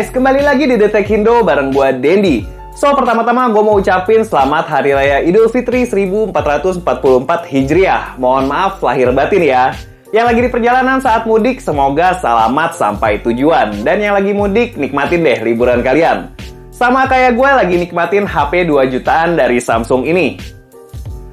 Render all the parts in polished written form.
guys, kembali lagi di The Tech Indo bareng gue Dendi. So, pertama-tama gue mau ucapin selamat Hari Raya Idul Fitri 1444 Hijriah. Mohon maaf lahir batin ya. Yang lagi di perjalanan saat mudik, semoga selamat sampai tujuan. Dan yang lagi mudik, nikmatin deh liburan kalian. Sama kayak gue lagi nikmatin HP 2 jutaan dari Samsung ini.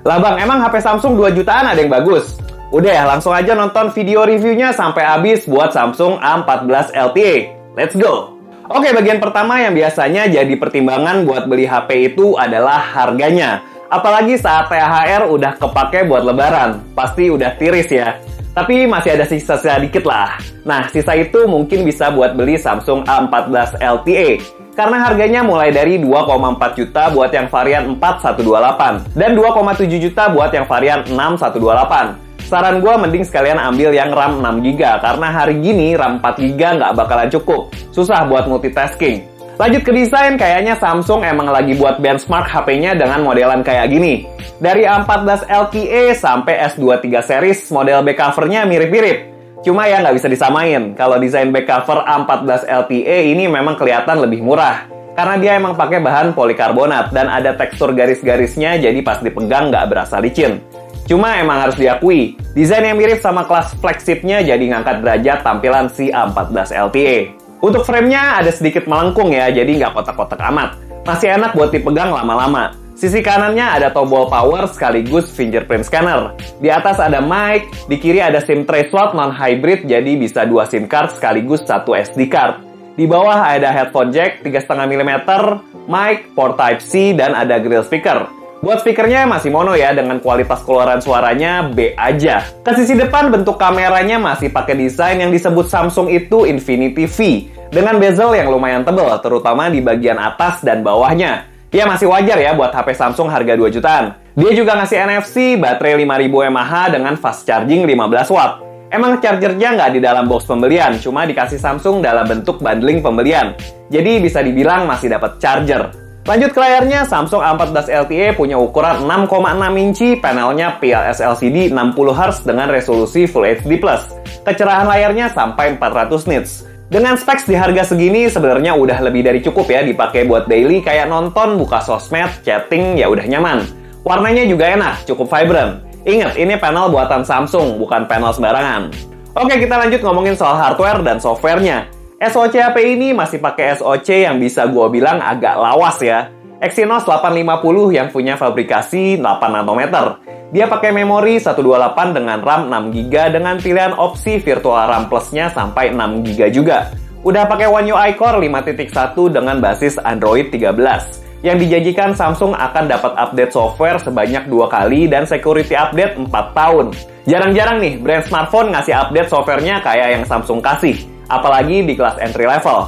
Lah bang, emang HP Samsung 2 jutaan ada yang bagus? Udah ya, langsung aja nonton video reviewnya sampai habis buat Samsung A14 LTE. Let's go! Oke, bagian pertama yang biasanya jadi pertimbangan buat beli HP itu adalah harganya. Apalagi saat THR udah kepake buat lebaran. Pasti udah tiris ya. Tapi masih ada sisa-sisa dikit lah. Nah, sisa itu mungkin bisa buat beli Samsung A14 LTE. Karena harganya mulai dari 2,4 juta buat yang varian 4128. Dan 2,7 juta buat yang varian 6128. Saran gue mending sekalian ambil yang RAM 6GB, karena hari gini RAM 4GB nggak bakalan cukup. Susah buat multitasking. Lanjut ke desain, kayaknya Samsung emang lagi buat benchmark HP-nya dengan modelan kayak gini. Dari A14 LTE sampai S23 series, model back cover-nya mirip-mirip. Cuma ya nggak bisa disamain. Kalau desain back cover A14 LTE ini memang kelihatan lebih murah. Karena dia emang pakai bahan polikarbonat dan ada tekstur garis-garisnya, jadi pas dipegang nggak berasa licin. Cuma emang harus diakui, desain yang mirip sama kelas flagship-nya jadi ngangkat derajat tampilan si A14 LTE. Untuk frame-nya ada sedikit melengkung ya, jadi nggak kotak-kotak amat. Masih enak buat dipegang lama-lama. Sisi kanannya ada tombol power sekaligus fingerprint scanner. Di atas ada mic, di kiri ada SIM tray slot non-hybrid, jadi bisa 2 SIM card sekaligus 1 SD card. Di bawah ada headphone jack 3,5 mm, mic, port Type-C, dan ada grill speaker. Buat speakernya masih mono ya, dengan kualitas keluaran suaranya B aja. Ke sisi depan bentuk kameranya masih pakai desain yang disebut Samsung itu Infinity V. Dengan bezel yang lumayan tebal, terutama di bagian atas dan bawahnya. Ya masih wajar ya buat HP Samsung harga 2 jutaan. Dia juga ngasih NFC, baterai 5000 mAh dengan fast charging 15 watt. Emang chargernya nggak di dalam box pembelian, cuma dikasih Samsung dalam bentuk bundling pembelian. Jadi bisa dibilang masih dapat charger. Lanjut ke layarnya, Samsung A14 LTE punya ukuran 6,6 inci, panelnya PLS LCD 60Hz dengan resolusi Full HD+. Kecerahan layarnya sampai 400 nits. Dengan specs di harga segini sebenarnya udah lebih dari cukup ya dipakai buat daily kayak nonton, buka sosmed, chatting, ya udah nyaman. Warnanya juga enak, cukup vibrant. Ingat, ini panel buatan Samsung, bukan panel sembarangan. Oke, kita lanjut ngomongin soal hardware dan softwarenya. SoC HP ini masih pakai SoC yang bisa gue bilang agak lawas ya. Exynos 850 yang punya fabrikasi 8 nanometer. Dia pakai memori 128 dengan RAM 6GB dengan pilihan opsi virtual RAM Plus-nya sampai 6GB juga. Udah pakai One UI Core 5.1 dengan basis Android 13. Yang dijanjikan Samsung akan dapat update software sebanyak 2 kali dan security update 4 tahun. Jarang-jarang nih brand smartphone ngasih update softwarenya kayak yang Samsung kasih. Apalagi di kelas entry level.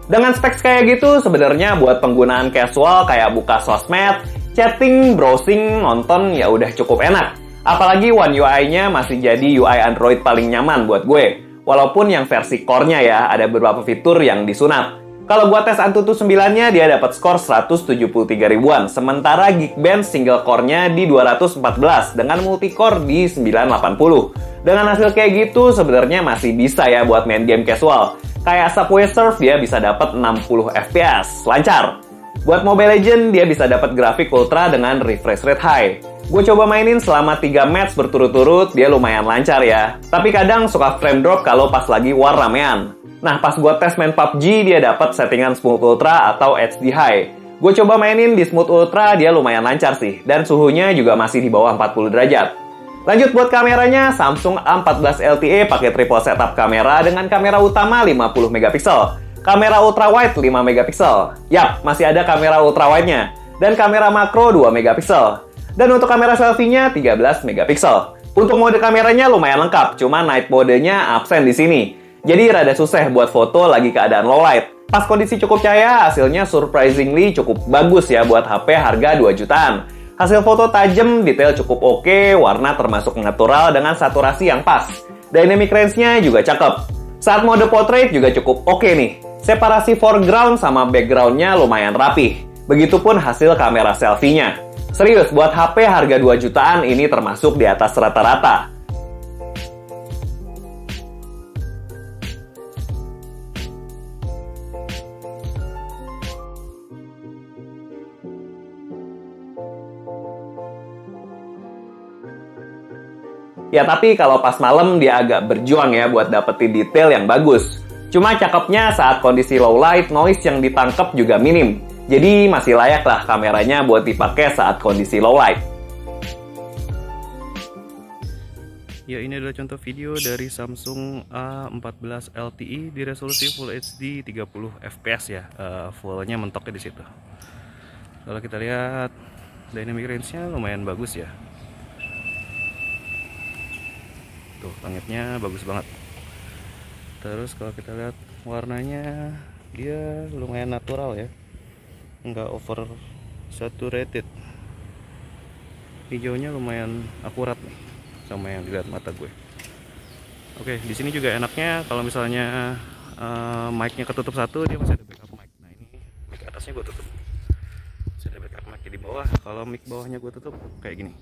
Dengan specs kayak gitu, sebenarnya buat penggunaan casual kayak buka sosmed, chatting, browsing, nonton ya udah cukup enak. Apalagi One UI-nya masih jadi UI Android paling nyaman buat gue. Walaupun yang versi core-nya ya, ada beberapa fitur yang disunat. Kalau buat tes Antutu 9-nya, dia dapat skor 173 ribuan. Sementara Geekbench single core-nya di 214 dengan multicore di 980. Dengan hasil kayak gitu, sebenarnya masih bisa ya buat main game casual. Kayak Subway Surf, dia bisa dapat 60 FPS. Lancar. Buat Mobile Legends, dia bisa dapat grafik ultra dengan refresh rate high. Gue coba mainin selama 3 match berturut-turut, dia lumayan lancar ya. Tapi kadang suka frame drop kalau pas lagi war ramean. Nah, pas gue tes main PUBG, dia dapat settingan Smooth Ultra atau HD High. Gue coba mainin di Smooth Ultra, dia lumayan lancar sih. Dan suhunya juga masih di bawah 40 derajat. Lanjut buat kameranya, Samsung A14 LTE pakai triple setup kamera dengan kamera utama 50 megapiksel. Kamera ultrawide 5 megapiksel. Yap, masih ada kamera ultrawide-nya. Dan kamera makro 2 megapiksel. Dan untuk kamera selfie-nya 13 megapiksel. Untuk mode kameranya lumayan lengkap, cuma night mode-nya absen di sini. Jadi rada susah buat foto lagi keadaan low light. Pas kondisi cukup cahaya, hasilnya surprisingly cukup bagus ya buat HP harga 2 jutaan. Hasil foto tajam, detail cukup oke, warna termasuk natural dengan saturasi yang pas. Dynamic range-nya juga cakep. Saat mode portrait juga cukup oke nih. Separasi foreground sama background-nya lumayan rapih. Begitupun hasil kamera selfie-nya. Serius, buat HP harga 2 jutaan ini termasuk di atas rata-rata. Ya tapi kalau pas malam dia agak berjuang ya buat dapetin detail yang bagus. Cuma cakepnya saat kondisi low light, noise yang ditangkap juga minim. Jadi masih layak lah kameranya buat dipakai saat kondisi low light. Ya, ini adalah contoh video dari Samsung A14 LTE di resolusi Full HD 30 fps ya. Fullnya mentoknya di situ. Kalau kita lihat dynamic range-nya lumayan bagus ya. Tuh, langitnya bagus banget. Terus kalau kita lihat warnanya, dia lumayan natural ya, nggak over saturated. Hijaunya lumayan akurat nih sama yang dilihat mata gue. Oke, di sini juga enaknya kalau misalnya mic-nya ketutup satu, dia masih ada backup mic. Nah, ini mic atasnya gue tutup, masih ada backup mic di bawah. Kalau mic bawahnya gue tutup kayak gini.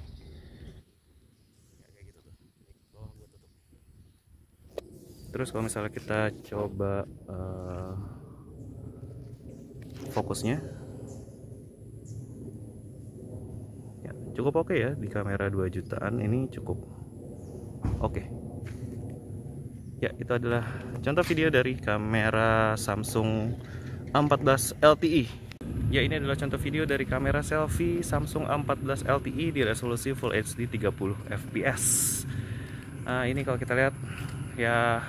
Terus kalau misalnya kita coba fokusnya, ya, cukup oke ya. Di kamera 2 jutaan ini cukup oke. Ya, itu adalah contoh video dari kamera Samsung A14 LTE. Ya, ini adalah contoh video dari kamera selfie Samsung A14 LTE di resolusi Full HD 30 fps. Nah, ini kalau kita lihat ya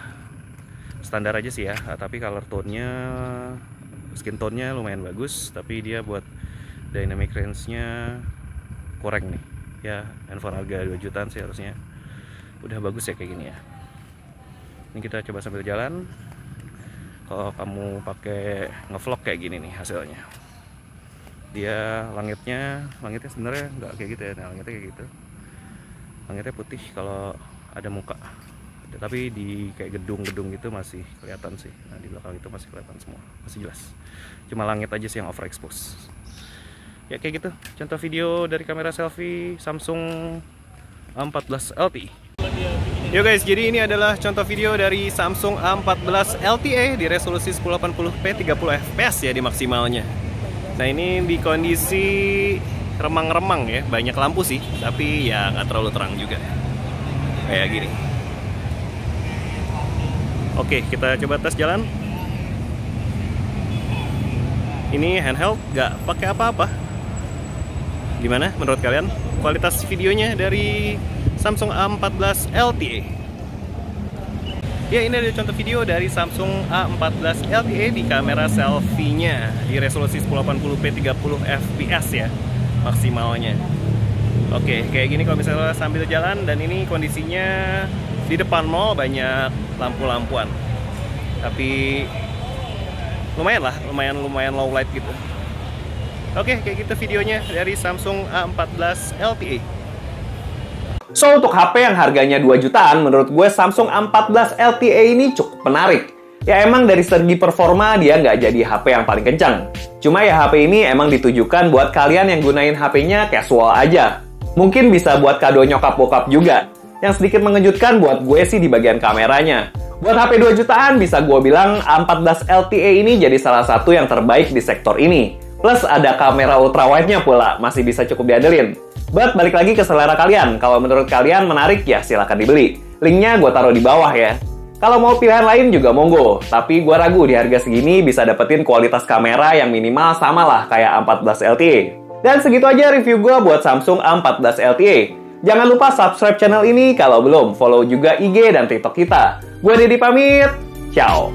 standar aja sih ya, tapi color tone-nya, skin tone-nya lumayan bagus, tapi dia buat dynamic range-nya kurang nih. Ya, handphone harga 2 jutaan sih harusnya udah bagus ya kayak gini ya. Ini kita coba sambil jalan. Kalau kamu pakai ngevlog kayak gini nih hasilnya. Dia langitnya sebenarnya nggak kayak gitu ya. Nah, langitnya kayak gitu. Langitnya putih kalau ada muka. Tapi di kayak gedung-gedung gitu masih kelihatan sih. Nah, di belakang itu masih kelihatan semua, masih jelas. Cuma langit aja sih yang overexpose. Ya kayak gitu, contoh video dari kamera selfie Samsung A14 LTE. Yo guys, jadi ini adalah contoh video dari Samsung A14 LTE di resolusi 1080p 30 fps ya di maksimalnya. Nah, ini di kondisi remang-remang ya, banyak lampu sih, tapi ya nggak terlalu terang juga. Kayak gini. Oke, kita coba tes jalan. Ini handheld, nggak pakai apa-apa. Gimana menurut kalian kualitas videonya dari Samsung A14 LTE? Ya, ini adalah contoh video dari Samsung A14 LTE di kamera selfie-nya di resolusi 1080p 30 fps ya maksimalnya. Oke, kayak gini kalau misalnya sambil jalan, dan ini kondisinya di depan mall banyak lampu-lampuan. Tapi lumayan lah, lumayan low light gitu. Oke, kayak gitu videonya dari Samsung A14 LTE. So, untuk HP yang harganya 2 jutaan, menurut gue Samsung A14 LTE ini cukup menarik. Ya emang dari segi performa dia nggak jadi HP yang paling kencang. Cuma ya HP ini emang ditujukan buat kalian yang gunain HP-nya casual aja. Mungkin bisa buat kado nyokap bokap juga. Yang sedikit mengejutkan buat gue sih di bagian kameranya. Buat HP 2 jutaan bisa gue bilang A14 LTE ini jadi salah satu yang terbaik di sektor ini. Plus ada kamera ultrawide-nya pula, masih bisa cukup diandelin. But balik lagi ke selera kalian. Kalau menurut kalian menarik ya silahkan dibeli. Linknya gue taruh di bawah ya. Kalau mau pilihan lain juga monggo. Tapi gue ragu di harga segini bisa dapetin kualitas kamera yang minimal sama lah kayak A14 LTE. Dan segitu aja review gue buat Samsung A14 LTE. Jangan lupa subscribe channel ini kalau belum. Follow juga IG dan TikTok kita. Gue Dedi pamit. Ciao.